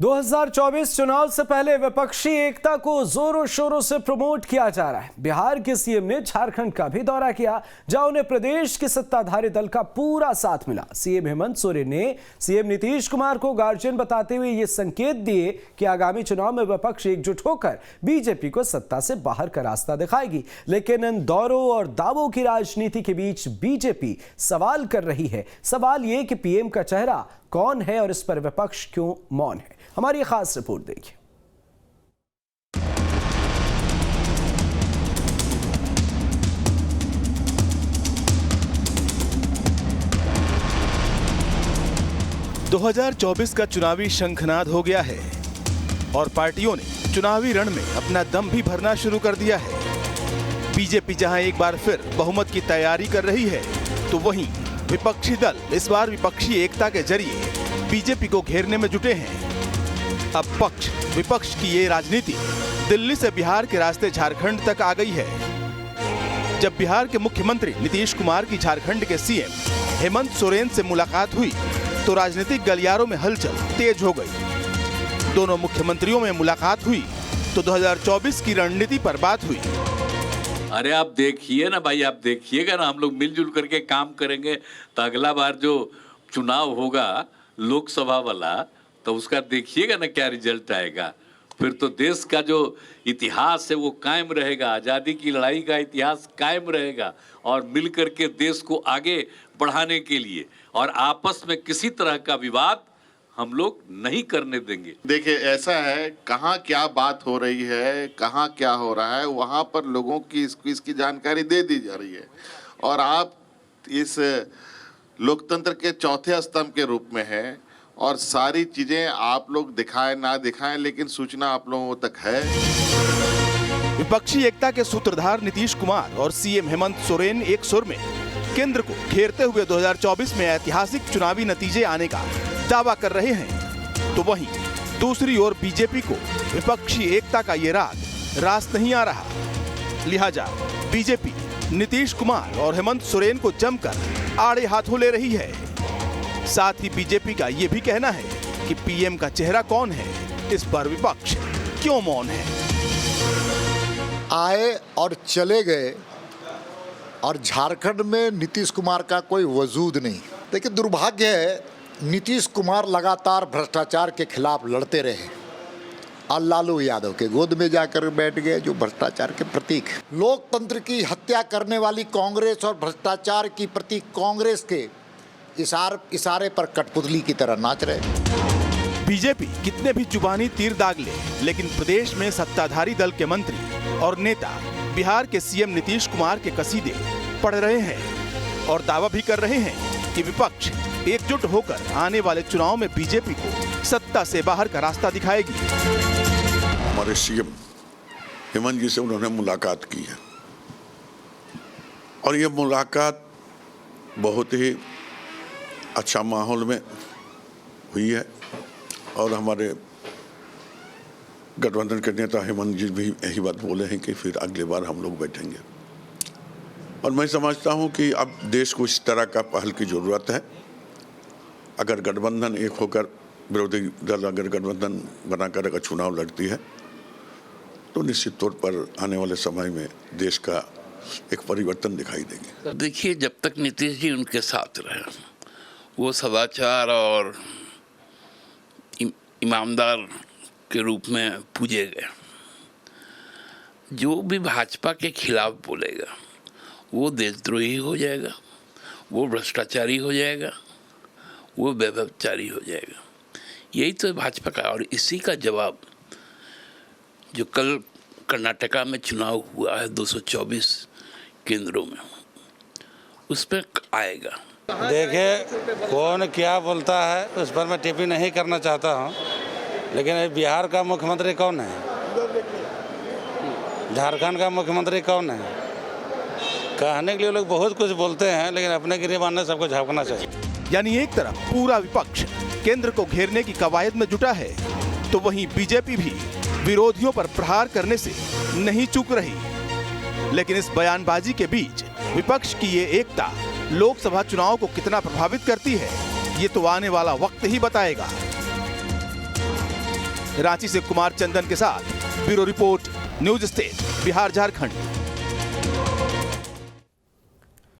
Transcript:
2024 चुनाव से पहले विपक्षी एकता को जोरों शोरों से प्रमोट किया जा रहा है। बिहार के सीएम ने झारखंड का भी दौरा किया, जहां उन्हें प्रदेश के सत्ताधारी दल का पूरा साथ मिला। सीएम हेमंत सोरेन ने सीएम नीतीश कुमार को गार्जियन बताते हुए ये संकेत दिए कि आगामी चुनाव में विपक्ष एकजुट होकर बीजेपी को सत्ता से बाहर का रास्ता दिखाएगी। लेकिन इन दौरों और दावों की राजनीति के बीच बीजेपी सवाल कर रही है। सवाल ये कि पीएम का चेहरा कौन है और इस पर विपक्ष क्यों मौन है। हमारी खास रिपोर्ट देखिए। – 2024 का चुनावी शंखनाद हो गया है और पार्टियों ने चुनावी रण में अपना दम भी भरना शुरू कर दिया है। बीजेपी जहां एक बार फिर बहुमत की तैयारी कर रही है, तो वहीं विपक्षी दल इस बार विपक्षी एकता के जरिए बीजेपी को घेरने में जुटे हैं। अब पक्ष विपक्ष की ये राजनीति दिल्ली से बिहार के रास्ते झारखंड तक आ गई है। जब बिहार के मुख्यमंत्री नीतीश कुमार की झारखंड के सीएम हेमंत सोरेन से मुलाकात हुई, तो राजनीतिक गलियारों में हलचल तेज हो गई। दोनों मुख्यमंत्रियों में मुलाकात हुई तो 2024 की रणनीति पर बात हुई। अरे आप देखिए ना भाई, आप देखिएगा ना, हम लोग मिलजुल करके काम करेंगे तो अगला बार जो चुनाव होगा लोकसभा वाला, तो उसका देखिएगा ना क्या रिजल्ट आएगा। फिर तो देश का जो इतिहास है वो कायम रहेगा, आज़ादी की लड़ाई का इतिहास कायम रहेगा और मिलकर के देश को आगे बढ़ाने के लिए और आपस में किसी तरह का विवाद हम लोग नहीं करने देंगे। देखिए ऐसा है, कहाँ क्या बात हो रही है, कहाँ क्या हो रहा है, वहाँ पर लोगों की इसकी जानकारी दे दी जा रही है। और आप इस लोकतंत्र के चौथे स्तंभ के रूप में हैं और सारी चीजें आप लोग दिखाएं ना दिखाएं, लेकिन सूचना आप लोगों तक है। विपक्षी एकता के सूत्रधार नीतीश कुमार और सीएम हेमंत सोरेन एक सुर में केंद्र को घेरते हुए 2024 में ऐतिहासिक चुनावी नतीजे आने का दावा कर रहे हैं, तो वहीं दूसरी ओर बीजेपी को विपक्षी एकता का ये राग रास नहीं आ रहा। लिहाजा बीजेपी नीतीश कुमार और हेमंत सोरेन को जमकर आड़े हाथों ले रही है। साथ ही बीजेपी का ये भी कहना है कि पीएम का चेहरा कौन है, इस पर विपक्ष क्यों मौन है। आए और चले गए और झारखंड में नीतीश कुमार का कोई वजूद नहीं। लेकिन दुर्भाग्य है, नीतीश कुमार लगातार भ्रष्टाचार के खिलाफ लड़ते रहे और लालू यादव के गोद में जाकर बैठ गए, जो भ्रष्टाचार के प्रतीक। लोकतंत्र की हत्या करने वाली कांग्रेस और भ्रष्टाचार की प्रतीक कांग्रेस के इशारे पर कठपुतली की तरह नाच रहे। बीजेपी कितने भी जुबानी तीर दाग ले, लेकिन प्रदेश में सत्ताधारी दल के मंत्री और नेता बिहार के सीएम नीतीश कुमार के कसीदे पढ़ रहे हैं और दावा भी कर रहे हैं कि विपक्ष एकजुट होकर आने वाले चुनाव में बीजेपी को सत्ता से बाहर का रास्ता दिखाएगी। हमारे सीएम हेमंत जी से उन्होंने मुलाकात की है और ये मुलाकात बहुत ही अच्छा माहौल में हुई है और हमारे गठबंधन के नेता हेमंत जी भी यही बात बोले हैं कि फिर अगली बार हम लोग बैठेंगे। और मैं समझता हूं कि अब देश को इस तरह का पहल की ज़रूरत है। अगर गठबंधन एक होकर, विरोधी दल अगर गठबंधन बनाकर अगर चुनाव लड़ती है, तो निश्चित तौर पर आने वाले समय में देश का एक परिवर्तन दिखाई देगी। देखिए, जब तक नीतीश जी उनके साथ रहे, वो सदाचार और ईमानदार के रूप में पूजे गए। जो भी भाजपा के खिलाफ बोलेगा वो देशद्रोही हो जाएगा, वो भ्रष्टाचारी हो जाएगा, वो व्यभिचारी हो जाएगा। यही तो भाजपा का, और इसी का जवाब जो कल कर्नाटका में चुनाव हुआ है 224 केंद्रों में, उस पर आएगा। देखिए, कौन क्या बोलता है उस पर मैं टिप्पणी नहीं करना चाहता हूँ, लेकिन बिहार का मुख्यमंत्री कौन है, झारखंड का मुख्यमंत्री कौन है। कहने के लिए लोग बहुत कुछ बोलते हैं, लेकिन अपने गिरेबान में सबको झांकना चाहिए। यानी एक तरफ पूरा विपक्ष केंद्र को घेरने की कवायद में जुटा है, तो वहीं बीजेपी भी विरोधियों पर प्रहार करने से नहीं चूक रही। लेकिन इस बयानबाजी के बीच विपक्ष की ये एकता लोकसभा चुनाव को कितना प्रभावित करती है, ये तो आने वाला वक्त ही बताएगा। रांची से कुमार चंदन के साथ bureau report, news state, Bihar Jharkhand.